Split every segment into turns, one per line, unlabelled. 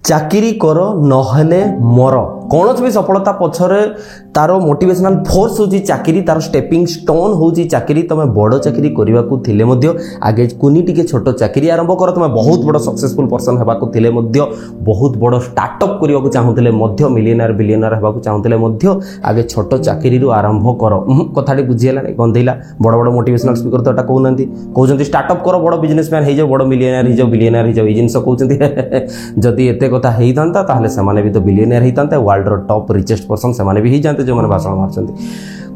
चाकरी कर नहले मर कौन भी सफलता पछरे तार मोटिवेशनल फोर्स होची चाकरी तार स्टेपिंग स्टोन होची चाकरी तमे बड़ चाकरी करबा को थिले मध्य आगे कुनी टिके छोटो चाकरी आरंभ कर तमे बहुत बड़ सक्सेसफुल पर्सन हेबा को थिले मध्य बहुत बड़ स्टार्टअप करबा को चाहुथिले मध्य मिलियनर बिलियनर हेबा को चाहुथिले मध्य आगे छोटो चाकरी रु आरंभ कर कथाटी बुझियला गंधैला बड़ बड़ मोटिवेशनल स्पीकर तो एटा कहउनंती कहउचंती स्टार्टअप कर बड़ बिजनेसमैन हे जो बड़ मिलियनर हे जो बिलियनर हे जो ई जिंस कहउचंती जदी एते कथा हेई थांता ताहले समाने भी तो बिलियनर हेई थांता वर्ल्ड रो टॉप रिचेस्ट पर्सन समाने भी हेई जानते जो माने भाषण मारचंती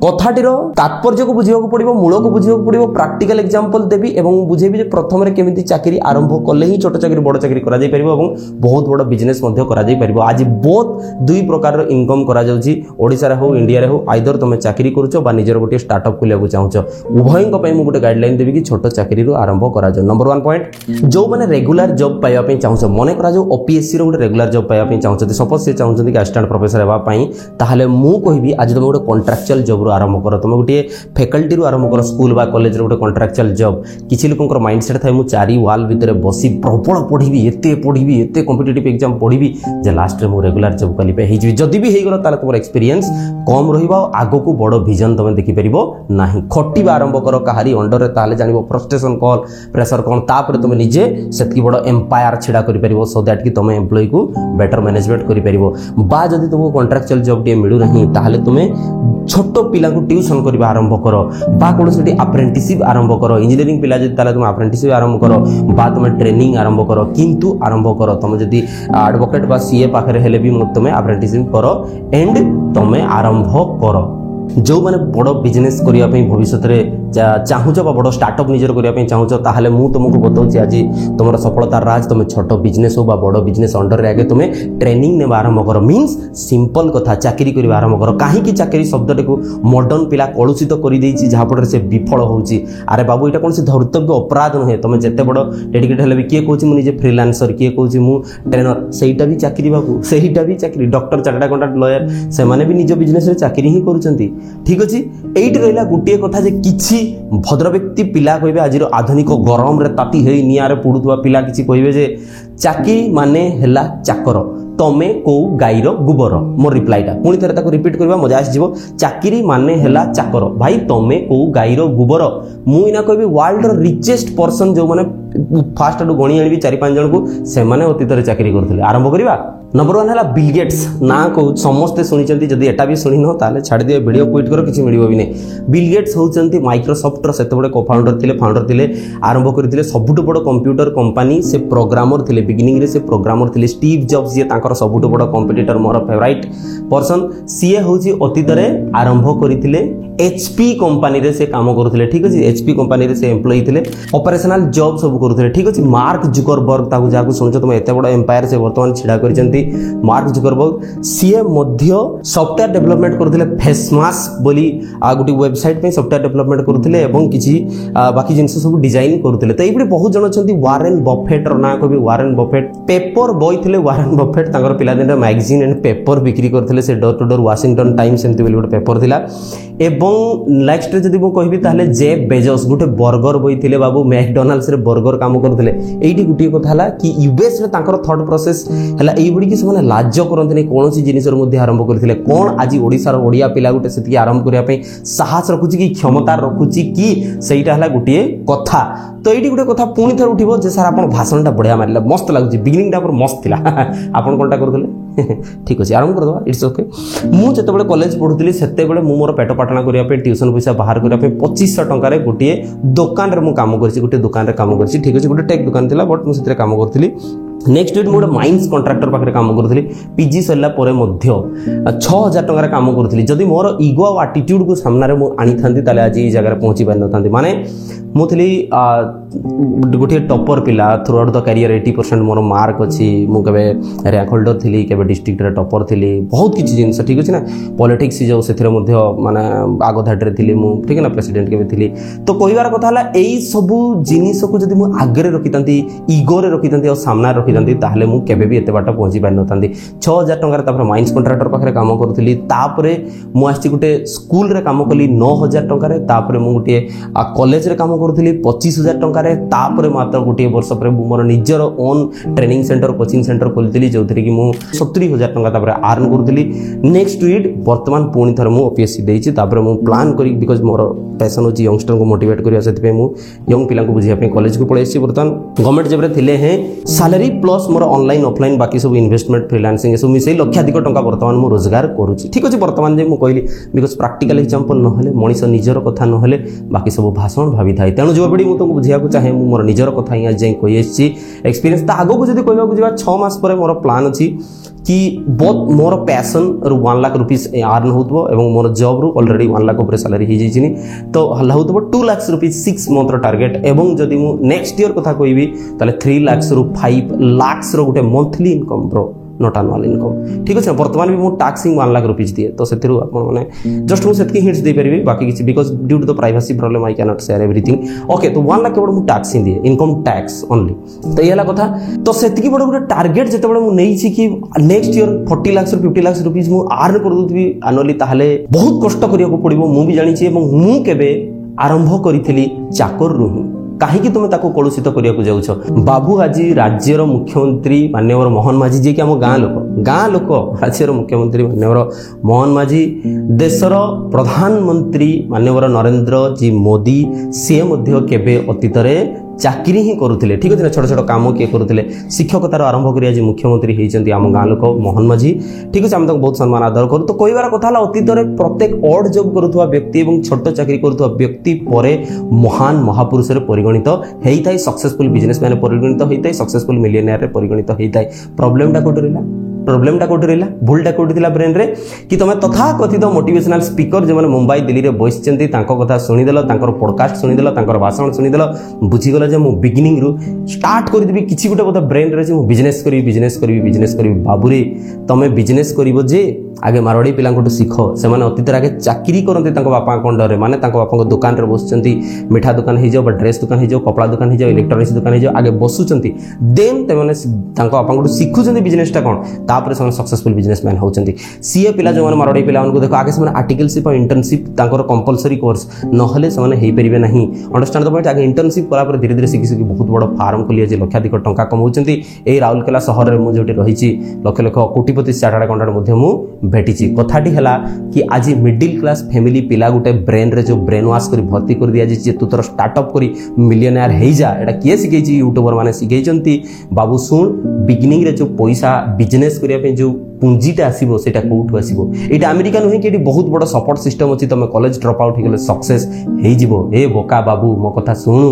कथाटीर तात्पर्य को बुझिया को पड़िबो मूल को बुझिया को पड़िबो प्रैक्टिकल एग्जांपल देबी एवं बुझेबी जे प्रथम रे केमिति चाकरी आरंभ करले ही छोट चाकरी बड़ चाकरी करा जाय परिबो एवं बहुत बड़ बिजनेस मध्य करा जाय परिबो आज बहुत दुई प्रकार रो इनकम करा जाउची ओडिसा रे हो इंडिया रे हो आइदर तमे चाकरी करूचो बा निजर गोटे स्टार्टअप खुलिया को चाहूचो उभय को पई मु गोटे गाइडलाइन देबी कि छोट चाकरी रो आरंभ करा जाय नंबर 1 पॉइंट जो माने रेगुलर जॉब पाइबा पई चाहूचो मने करा जो ओपीएससी रो गोटे रेगुलर जॉब पाइबा पई चाहूचो सपोज से चाहूचो कि असिस्टेंट प्रोफेसर हेबा पई ताहाले मु कहबी आज तमे गोटे कॉन्ट्रैक्चुअल जॉब रो आरंभ करो तमे फैकल्टी रु आरंभ कर स्कूल बा कॉलेज रे गोटे कॉन्ट्रैक्चुअल जॉब किछि लोकंकर माइंडसेट थाय मु चारि वाल भितरे बसी प्रबल पढिबी एते कॉम्पिटिटिव एग्जाम पढिबी जे लास्ट रे मु रेगुलर जॉब क्वालिफाई हे जिवि जदी भी हे गलो ताले तमर एक्सपीरियंस कम रहिबा आगो को बड़ विजन तमे देखि परिबो नाही खटिबा आरंभ करो कहारी अंडर रे ताले जानिबो फ्रस्ट्रेशन कॉल प्रेशर कोन तापर तमे निजे सेतकी बड़ एम्पायर छिडा करि परिबो सो दैट कि तमे एम्प्लॉय को बेटर मैनेजमेंट करि परिबो बा जदी तुमको कॉन्ट्रैक्चुअल जॉब टे मिलु नाही ताले तुमे छोटो पिला को ट्यूशन करबा आरंभ करो बा कोन सेठी अप्रेंटिसशिप आरंभ करो इंजीनियरिंग पिला जदी ताले तुम अप्रेंटिसशिप आरंभ करो बा तुम ट्रेनिंग आरंभ करो किंतु आरंभ करो तुम जदी एडवोकेट बा सीए पाखरे हेले भी तुम अप्रेंटिसशिप करो एंड तुम आरंभ करो जो माने बड़ बिजनेस करिया पई भविष्य रे चाहूचो बा बड़ स्टार्टअप निजर करिया पई चाहूचो ताहाले मु तुमको बताउची आज तुमर सफलता राज तुम छोटो बिजनेस हो बा बड़ बिजनेस अंडर रे आगे तुम ट्रेनिंग ने आरंभ करो मींस सिंपल कथा चाकरी करिवा आरंभ करो काहे कि चाकरी शब्द को मॉडर्न पिला कलुषित करि देछि जहा पडर से विफल होउची अरे बाबू एटा कोन से धर्तव्य अपराध नहे तुम जते बड़ डेडिकेट हेले भी किए कहूची मु निजे फ्रीलांसर किए कहूची मु ट्रेनर सेहीटा भी चाकरी बाबू सेहीटा भी चाकरी डॉक्टर चार्टर्ड अकाउंटेंट लॉयर से माने भी निज बिजनेस रे चाकरी ही करूचंती ठीक अछि एइट रहला गुटिए कथा जे किछि भद्र व्यक्ति पिला कहबे आजिरो आधुनिक गरम रे ताती हेई नियारे पुडुतवा पिला किछि कहबे जे चाकरी माने हेला चाकर तमे को गाईर गुबर मोर रिप्लाईटा पुणी थे ताको रिपीट करबा मजा आसी जीवो चाकरी माने हेला चाकर भाई तमे को गाईर गुबर मु इना कहबी वर्ल्ड रो रिचेस्ट पर्सन जो माने फास्ट आडू गणी आनिबी 4-5 जन को से माने अतीत रे चाकरी करथिले आरंभ करबा नंबर 1 हला बिल गेट्स ना को समस्त सुनिचंती जदी एटा भी सुनि न ताले छाड़ दिए वीडियो क्विट करो किछि मिलिबो भी नै बिल गेट्स होचंती माइक्रोसॉफ्ट रो सेते बडे फाउंडर थिले आरंभ करथिले सबुटो बड कंप्यूटर कंपनी से प्रोग्रामर थिले बिगिनिंग रे से प्रोग्रामर थिले स्टीव जॉब्स जे तांकर सबुटो बड कंपीटिटर मोर फेवरेट पर्सन सीए होची अतीत रे आरंभ करथिले एचपी कंपनी रे से काम करथिले ठीक अछि एचपी कंपनी रे से एम्प्लॉय थिले ऑपरेशनल जॉब सब करथिले ठीक अछि मार्क जुकरबर्ग ताकू जाकू सुनछो तुम एते बड एम्पायर से वर्तमान छिडा करिसंती मार्क जुकरबर्ग सीए मध्य सॉफ्टवेयर डेवलपमेंट करथिले फेसमास बोली गुटी वेबसाइट पे सॉफ्टवेयर डेवलपमेंट करथिले एवं किछि बाकी जिंस सब डिजाइन करथिले त एबडी बहुत जण छथि वारेन बफेट रो ना कहबी वारेन बफेट पेपर बॉय थिले वारेन बफेट तांकर पिला दिन मैगजीन एंड पेपर बिक्री करथिले से door to door Washington Times एंती बोली गोटे पेपर थिला एवं नेक्स्ट जदी मु कहबी ताले जेफ बेजोस गोटे बर्गर बॉय थिले बाबू मैकडॉनल्ड्स रे बर्गर काम करथिले एइटी गुटी कथा हला कि यूएस रे तांकर थॉट प्रोसेस हला एइबडी कि से लाज करते नहीं कौन सी जिनिस आरंभ करते कौन आज ओडिशार ओडिया पिला गोटे से आरंभ करने साहस रखुची कि क्षमता रखुची कि सहीटा है गोटे कथा तो ये गोटे कथा पुणी थे उठो जे सर आप भाषणटा बढ़िया मारे मस्त लगुच बिगिनिंग टा मस्त था आपन कौनटा करुले ठीक अच्छे आरंभ करदे इट्स ओके मुझे जो कॉलेज पढ़ुली से मोर पेट पाटना करने ट्यूशन पैसा बाहर करने 2500 टंकार गोटे दुकान में काम कर गोटे दुकान काम कर ठीक अच्छे गोटे टेक दुकान थी बट मुझे काम करी नेक्स्ट वीक मुझे माइंस कॉन्ट्रैक्टर पाखे काम करी पीजी सरला 6000 टंकार काम करी जदि मोर इगो और आटिट्यूड को सामने मुझे आनी था आज ये जगह पहुँची पारि न माने मुझे गोटे टॉपर पिला throughout the career 80% more mark अच्छी मुझे रैंक होल्डर थी के डिस्ट्रिक्ट रे टॉपर थी बहुत किसी जिनस ठीक अच्छे ना पॉलिटिक्स जो से माने आग धाटे थी ठीक है ना प्रेसिडेंट के थी तो कहबार कथा यही सब जिनिस को जब मुझे आगे रखी था इगो रे रखी था सामने रखी था ताहले मु केबे भी एते बाटा पहुंची पारि न था 6000 टंकार तापर माइंस कॉन्ट्रैक्टर पाखरे काम करथली तापरे मु आछि गुटे स्कूल रे काम कली 9000 टंकार तापरे मु गुटे कॉलेज रे काम करथली 25000 टंकार टंका तापर मात्र गोटे वर्ष पर मोर निजर own training centre coaching centre खोली जो कि मुझे 70,000 टंका आर्न करूली नेक्स्ट वीक बर्तमान पुणी थर मुझे ओपीएससी देती प्लान करी बिकज मोर पैसन होची यंगस्टर को मोटिवेट करिया से यंग पिला को बुझिया कॉलेज को पळै बर्तमान गवर्नमेंट जब थिले हैं सैलरी प्लस मोर ऑनलाइन ऑफलाइन बाकी सब इन्वेस्टमेंट फ्रीलांसिंग सब मिसई लक्षाधिक टंका बर्तमान मु रोजगार करूची ठीक अछि बर्तमान जे मु कहली बिकज प्रैक्टिकल एग्जांपल न हेले मनीष निजर कथा न हेले बाकी सब भाषण भावी थाई तेणु जो बड़ी मु तुमको बुझिया को चाहे मु मोर निजर कथा ही आज कहि एछि एक्सपीरियंस ता आगो को जदी कहबा को जिबा 6 मास पर मोर प्लान अछि कि बहुत मोर पैसन रु 1 लाख रुपीस आर्न होतबो एवं मोर जॉब रु ऑलरेडी 1 लाख ऊपर सैलरी ही जाइछिनी तो हल्ला होतबो 2 लाख रुपीस 6 मंथ टारगेट एवं जदी मु नेक्स्ट ईयर कथा कहबी ताले 3 लाख रु 5 लाख रो गुटे monthly income bro not annual income ठीक अछि वर्तमान भी मु टैक्सिंग 1 लाख रुपीस दिए तो सेतिरु आपण माने जस्ट मु सेतकी हिंट्स दे परबी बाकी किछि because due to the privacy problem I can not share everything okay तो 1 लाख केवल मु टैक्सिंग दिए इनकम टैक्स ओनली तो येला कथा तो सेतकी बड़ गुटे टारगेट जते बड़ मु नै छी कि next year 40 lakh 50 lakh rupees मु आर्न कर दोतबी एनुअली ताहले बहुत कष्ट करिया को पड़िबो मु भी जानि छी एवं मु केबे आरंभ करिथिली चाकर रुही कहीं तुम ताको कलुषित करने जाऊछ बाबू आज राज्यर मुख्यमंत्री माननीय मोहन माझी जी कि आम गाँ लोक राज्यर मुख्यमंत्री माननीय मोहन माझी देशर प्रधानमंत्री माननीय नरेंद्र जी मोदी सी केबे अतीत चाकरी ही करुले ठीक अच्छे छोट छोट कम किए करुले शिक्षकतार आरंभ कर आज मुख्यमंत्री होती आम गाँ लोक मोहन माझी ठीक अच्छे आम बहुत सम्मान आदर करूँ तो कहबार कथा अतीत में प्रत्येक ऑड जॉब करुवा व्यक्ति और छोट चाकरी करुवा व्यक्ति पर महान महापुरुष परिगणित होता है सक्सेसफुल बिजनेसमैन परिगणित होता है सक्सेसफुल मिलियनियर परिगणित होता है प्रॉब्लमटा कोठी रहा प्रोब्लेमटा कोठी रहा भूलटा कोठी थिला ब्रेन रे कि तुम तथा कथित मोटिवेशनल स्पीकर जो मुंबई दिल्ली रे बसिचंती तांको कथा सुनिदेल तांकर पॉडकास्ट सुनिदेल तांकर भाषण सुनिदेल बुझीगल जे मु बिगिनिंग रु स्टार्ट कर देबी किछि गुटे बोध ब्रेन रे जे मु बिजनेस करी बाबू रे तमे बिजनेस करिवो जे आगे मारवाड़ी पिला शिख से अतीत आगे चाकरी करते बापा कंडर माने बापा दुकान रे बसुंती मिठा दुकान हो जाओ ड्रेस दुकान हो जाओ कपड़ा दुकान हो जाओ इलेक्ट्रोनिक्स दुकान हो जाओ आगे बसुंती देन ते बापा शिखुंत बिजनेसटा कौन तापर से सक्सेसफुल बिजनेसमैन होती सीए पिला जो मारवाड़ी पिला देखो आगे से आर्टिकलशिप और इंटर्नशिप कंपलसरी कोर्स नहले से पारे ना अंडरस्टांड द पॉइंट आगे इंटर्नशिप कला धीरे धीरे शिखी शिखी बहुत बड़ फार्म खोली आज लक्षाधिक टंका कमाउछंती ए राउरकेला सहर में जो रही लक्ष लक्ष कोटिपति चार्टर्ड अकाउंटेंट भेटी कथाटी है कि आज मिडिल क्लास फैमिली पिला गोटे ब्रेन रे जो ब्रेन वाश कर भर्ती कर दिया जे तू तोर स्टार्टअप करी मिलियनेयर हो जा एटा किए शिखई यूट्यूबर माने शिखई बाबू शुण बिगिनिंग रे जो पैसा बिजनेस करने जो पुंजीटा आसो से कौटू आसो यहाँ अमेरिका नुहे कि बहुत बड़ सपोर्ट सिस्टम अच्छी तुम कॉलेज ड्रप आउट हो सक्सेस हो बोका बाबू मो कथा शुणु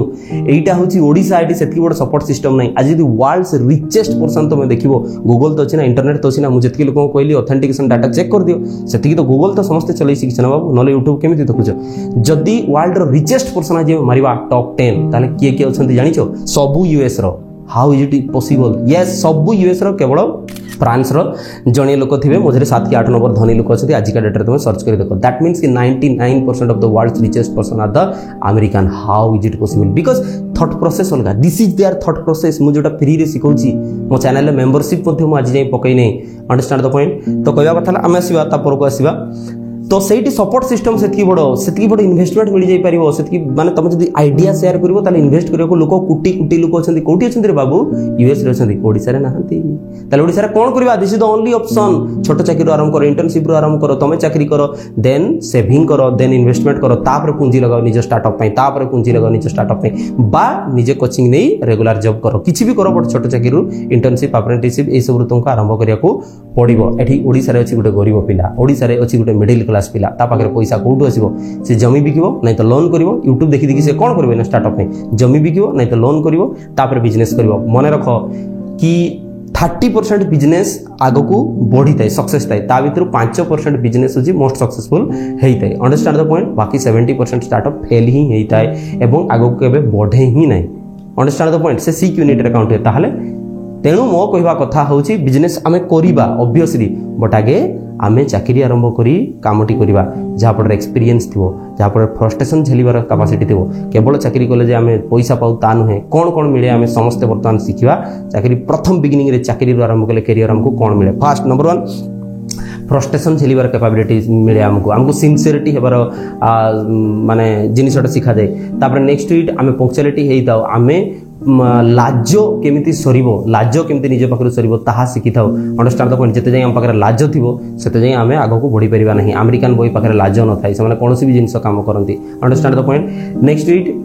यहाँ हूँ ओडिशा ये से बड़ सपोर्ट सिस्टम ना आज यदि वर्ल्ड्स रिचेस्ट पर्सन तुम देख गूगल तो अच्छी ना इंटरनेट तो अच्छी ना मुझे लोक कहली ऑथेंटिकेशन डाटा चेक कर दियो से तो गूगल तो समस्त चल शिखी ना बाबू ना यूट्यूब केमी देखुच जदि वर्ल्ड रिचेस्ट पर्सन आज मारिबा टॉप 10 ताले किए किए अच्छा जानिछ सबू यूएस रो how is it possible yes सबू यूएस रो केवल फ्रांस रो जणे लोक थे मझे 7 कि 8 नंबर धनी लोक अच्छे आज का डेट तुम सर्च कर देखो दैट मीन्स कि 99% of the world's richest person are the American how is it possible because thought process अलग this is their thought process मुझे जोटा फ्री रे सिखाऊची मो चैनल मेंबरशिप आज जाए पकई नहीं अंडरस्टैंड द पॉइंट तो कहवा कथा आम आसवा तापर को आसवा तो सही सपोर्ट सिस्टम से बड़ इन्वेस्टमेंट मिल जाई परिबो से माने तुम जदी आइडिया शेयर करिवो ताले इन्वेस्ट करियो लोक कोटी कोटी लोक अछंती कोटी अछंती रे बाबू यूएस रे अछंती ओडिसा रे नाहंती ताले ओडिसा रे कोन करबा this is the only option छोट चाकरी आरंभ करो इंटर्नशिप आरंभ करो तुम चाकरी करो देन सेविंग करो देन इन्वेस्टमेंट करो तापर पूंजी लगाओ निज स्टार्टअप पई तापर पूंजी लगाओ निज स्टार्टअप पई बा निजे कोचिंग नै रेगुलर जॉब करो किछि भी करो बट छोट चाकरी इंटर्नशिप अप्रेंटिसशिप ए सब तुमको आरंभ करिया को पड़िबो एठी ओडिसा रे अछि गुटे गरीब पिला ओडिसा रे अछि गुटे मिडिल क्लास पिला ता पाखे पैसा कौटू आसो से जमी बिकिबो नहीं तो लोन करिवो यूट्यूब देखि देखि से कौन करिवो ना स्टार्टअप में जमी बिकिबो नहीं तो लोन करिवो तापर बिजनेस करिवो मन रख कि 30% बिजनेस आग को बढ़ी थाए सक्सेस थाए ता भीतर 5% बिजनेस होची मोस्ट सक्सेसफुल होता है अंडरस्टैंड द पॉइंट बाकी 70% स्टार्टअप फेल ही होता है एवं आग को केबे बढ़े ही नहीं अंडरस्टैंड द पॉइंट से सिक यूनिट रे काउंट है ताहले तेणु मो कहवा कथा होची बिजनेस आमे करिबा ऑब्वियसली बट आगे आमे चाकरी आरंभ करी कामटी करिबा जहाँ पर एक्सपीरियंस थो जहाँ पर फ्रस्ट्रेशन झेलिबार कैपेसिटी थो केवल चाकरी कले जे आमे पैसा पाऊ ता नुहे कौन कौन मिले आमे समस्त बर्तमान शिखिबा चाकरी प्रथम बिगिनिंग रे चाकरी आरंभ कले करियर हमको कौन मिले फर्स्ट नंबर 1 फ्रस्ट्रेशन झेलिबार कैपेबिलिटी मिले आमको सिंसियरिटी हेबार माने जिनिसटा शिखा जाए तापर नेक्स्ट इट आम पंक्चुअलिटी हेई थाउ आमे लाज केमिति सरीबो लाज केमिति निज पाखरु सरीबो ताहा शिखि थाउ अंडरस्टैंड द पॉइंट जते जाय हम पाखरे लाज थिबो सेते जाय आमे आगो को बढ़ी परिबा नहीं अमेरिकन बॉय पाखरे लाज न थाई से माने कोनोसी भी जिंस काम करंती understand the point next it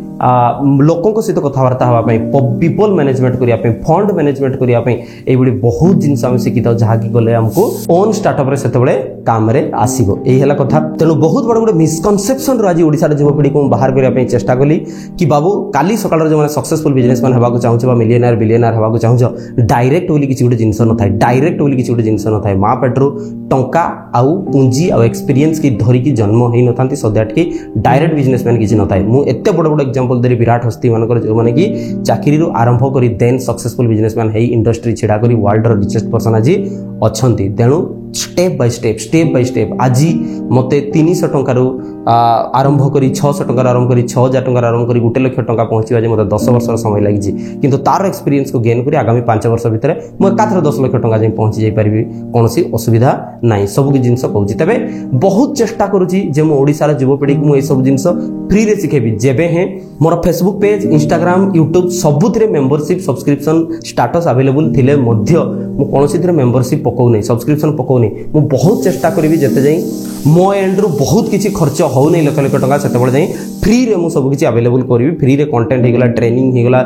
लोकों सहित कथबार्ता हाँपाई पीपल मैनेजमेंट करने फंड मैनेजमेंट करने ये बहुत जिनस आम शिखी था जहाँकि गले आमको ओन स्टार्टअप से काम आसो यही कथा तेणु बहुत बड़ गोटे मिसकनसेप्शन आज ओडिशार युवपीढ़ी को बाहर करने चेष्टा कली कि बाबू काली सकाल जो सक्सेसफुल बिजनेसमैन होगा चाहूँ मिलियनर बिलियनर होगा चाहूँ डायरेक्ट बोली किसी गोटे जिनस न था डायरेक्ट बोली किसी गोटे जिनस न था माँ पेट्रो टंका आउ पुंजी आउ एक्सपीरियंस की धरिकी जन्म हो न था सो दैट कि डायरेक्ट बिजनेसमैन किसी न था मुझे एत बड़ बड़ एग्जांपल देरी विराट हस्ती मानकर जो माने कि चाकरी आरंभ करी देन सक्सेसफुल बिजनेसमैन है इंडस्ट्री छिड़ा करी वर्ल्ड रो रिचेस्ट पर्सन आज अच्छी तेणु स्टेप बाय स्टेप आज मते 300 टंकार आरंभ करी 600 टंकार आरंभ करी 6000 टंकार आरंभ करी 1 लाख टंका पहुंचवा जे मते 10 वर्ष समय लगी किंतु तार एक्सपीरियंस को गेन करी आगामी 5 वर्ष भितर मु एकाथर 10 लाख टंका जाई पहुंची जाई परिबी कोनोसी असुविधा नाही सब कि जिंस कहूची तबे बहुत चेष्टा करूची जे मो ओडिसा युवपीढ़ी को मु ए सब जिंस फ्री रे सिखेबी जेबे हैं मोर फेसबुक पेज इंस्टाग्राम यूट्यूब सबुथिरे मेंबरशिप सब्सक्रिप्शन स्टेटस अवेलेबल थिले मध्य मु कोनोसी थिरे मेंबरशिप पकौ नै सब्सक्रिप्शन पकौ नै मु बहुत चेष्टा करी जेते जाई मो एंड रु बहुत किसी खर्च हो नहीं लक्ष लक्ष टंका सेते जाई फ्री रे मु सब किसी अवेलेबल करी फ्री रे कंटेंट हेगला ट्रेनिंग हेगला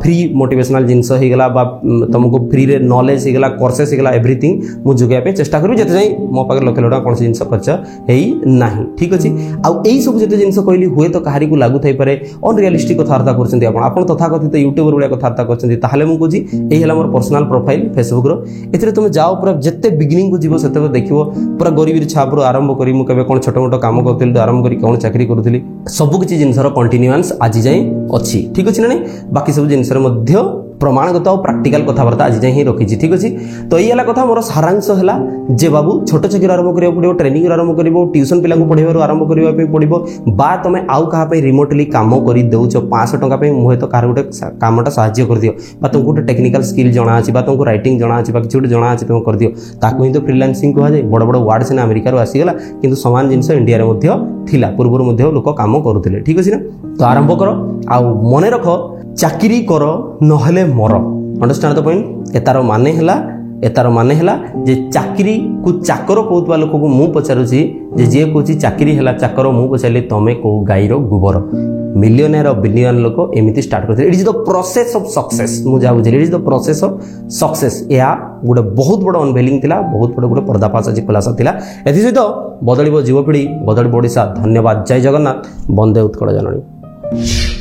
फ्री मोटिवेशनल जिंस हेगला बा तुमको फ्री रे नॉलेज हेगला कोर्सेस हेगला एवरीथिंग मु जुगे पे चेष्टा करी जेते जाई मो पाके लक्ष लक्ष कोन जिंस खर्च हेई नाही ठीक अछि आ एई सब जेते जिंस कहली हुए तो कहारी को लागू थाई पारे अनरियलिस्टिक कथार्ता करछन्ती आपण तथाकथित यूट्यूबर बळे कथार्ता करछन्ती ताहाले मु कोजी एई हला मोर पर्सनल प्रोफाइल फेसबुक रो एथिरे तुम जाओ पूरा जत्ते बिगिनिंग को जीवो सेते देखिवो पूरा गरीबी छाप रो आरंभ करी मु केबे कोन छोट मोट काम करथिल आरंभ करी कोन चाकरी करथिली सब किछि जिंसर कंटीन्यूअंस आज जाय अछि ठीक अछि नै बाकी सब जिंसर मध्य प्रमाणगत और प्रैक्टिकल कथबार्ता आज जाए रखी ठीक अच्छे तो ये कथा मोर सारांश है जे बाबू छोट चाकरी आरंभ करा पड़ो ट्रेनिंग आरंभ कर ट्यूशन पिला पढ़ाइबार आरंभ करने पड़ो बा तुम आउ क्या रिमोटली कम कर दौच 500 टंका मुझे तो कार गोटे कमटा साहाଯ୍य कर दियो तुमको गोटे टेक्निकल स्किल जना अच्छी तुमको रईटिंग जना अच्छी किसी गोटे जना अच्छी तुम कर दियो ताकू ही तो फ्रीलांसिंग कह जाए बड़ बड़ वार्ड सीना अमेरिकार आसीगला किंतु सामान जिनस इंडिया थिला पूर्व लोक कम करुले ठीक अच्छे ना तो आरंभ कर आउ मन रख चाकरी कर नहले मर अंडरस्टैंड द पॉइंट एतार माने हला जे चाकरी को चाकर कहूबा लोक को मु पचारुची जे जे कहूची चाकरी हला चाकर मु पचारले तमे को गाईर गोबर मिलियनर और बिलियन लोक एमिति स्टार्ट करथे it is the process of success मु जा बुझली it is the process of success या गोटे बहुत बड़ अनवेलिंग थिला बहुत बड़ गोटे पर्दाफाश आज खुलासा थिला एथि सहित बदलिबो युवपीढ़ी बदलिबो ओडिशा धन्यवाद जय जगन्नाथ वंदे उत्कल जननी।